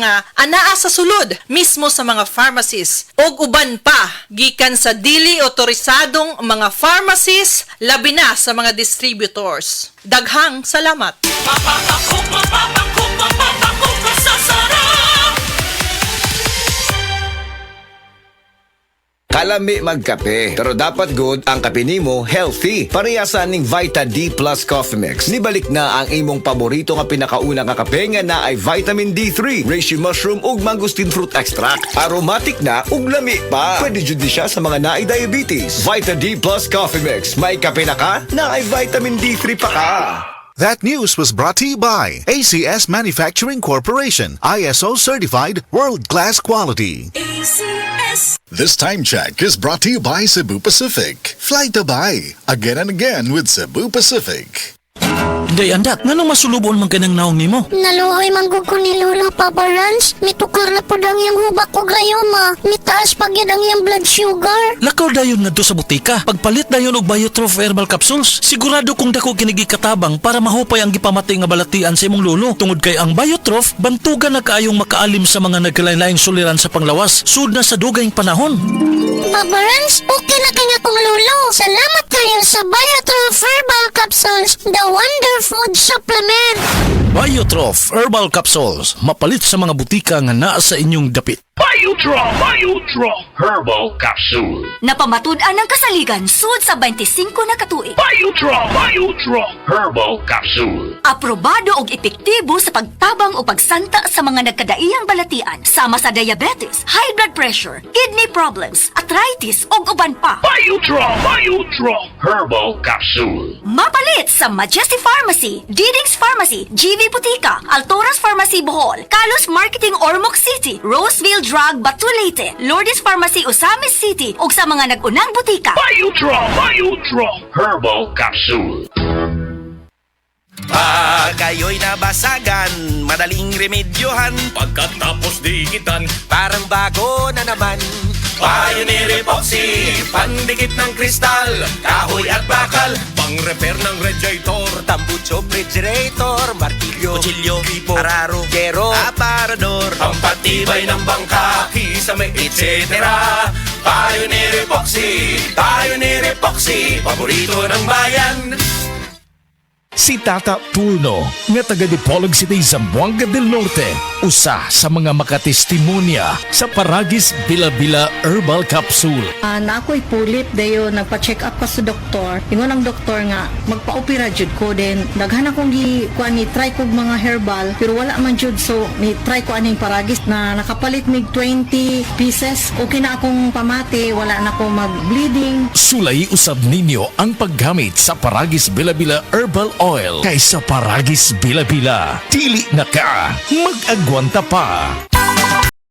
nga anaa sa sulod mismo sa mga pharmacies ug uban pa gikan sa dili otorisadong mga pharmacies labi na sa mga distributors. Daghang salamat. Mapapakok ka sa sarap. Kalami magkape, pero dapat good ang kape nimo healthy. Parehasan ning Vita D Plus Coffee Mix. Nibalik na ang imong paborito nga pinakauna nga kape nga na ay vitamin D3, reishi mushroom ug mangosteen fruit extract. Aromatic na ug lami pa. Pwede jud siya sa mga naay diabetes. Vita D Plus Coffee Mix. May kape na ka, na ay vitamin D3 pa ka. That news was brought to you by ACS Manufacturing Corporation, ISO certified, world-class quality. ACS. This time check is brought to you by Cebu Pacific. Fly to buy again and again with Cebu Pacific. Day andak, nganong masulubon man kanang naong nimo? Naluhoy manggug ko ni Lola Papa Rans. Mitukar na po ang iyang hubak ko gayoma. Mitaas pag yan ang iyang blood sugar. Lakaw dayon ngadto sa butika. Pagpalit dayon og Biotrof herbal capsules, sigurado kung dako kinigi katabang para mahupay ang gipamati nga balatian sa imong lolo. Tungod kay ang Biotrof bantugan na kaayong makaalim sa mga nagkalain-laing suliran sa panglawas sud na sa dugayng panahon. Papa Rans, okay na kanya kong lolo. Salamat kayo sa Biotrof Herbal Capsules, the Wonder Food Supplement. Biotrof herbal capsules, mapalit sa mga butika nga naa sa inyong dapit. Biodraw Herbal Capsule. Napamatud-an ang kasaligan sud sa 25 na katuig. Biodraw Herbal Capsule. Aprobado og epektibo sa pagtabang o pagsanta sa mga nagkadaiyang balatian sama sa diabetes, high blood pressure, kidney problems, arthritis ug uban pa. Biodraw Herbal Capsule. Mapalit sa Majesty Pharmacy, Diding's Pharmacy, GV Butika, Altoras Pharmacy Bohol, Kalos Marketing Ormoc City, Roseville Drug Batulete, Lourdes Pharmacy Osamis City ug sa mga nag-unang butika. Biodraw Herbal Capsule. Pag kayo'y nabasagan, madaling remedyohan. Pagkatapos dikitan, Parang bago na naman. Pioneer Epoxy, pandikit ng kristal, kahoy at bakal, Pang-repair ng radiator, tambucho, refrigerator, martilyo, kutsilyo, tipo, araro, gero, aparador, pampatibay ng bangka, kisame, etc. Pioneer Epoxy, paborito ng bayan. Si Tata Turno, nga taga Dipolog City, Zamboanga del Norte, usa sa mga makatestimonya sa Paragis Bila-Bila Herbal Capsule. Na ako'y pulit dayo nagpa-check up ka sa doktor. Ingon ang doktor nga magpa-opera jud ko din. Daghan akong ni try kog mga herbal pero wala man jud, so ni try ko aning Paragis na nakapalit mig 20 pieces. Okay na akong pamati, wala na akong mag-bleeding. Sulay usab ninyo ang paggamit sa Paragis Bila-Bila Herbal Oil kaysa Paragis Bila-Bila. Dili na ka, mag-agwanta pa.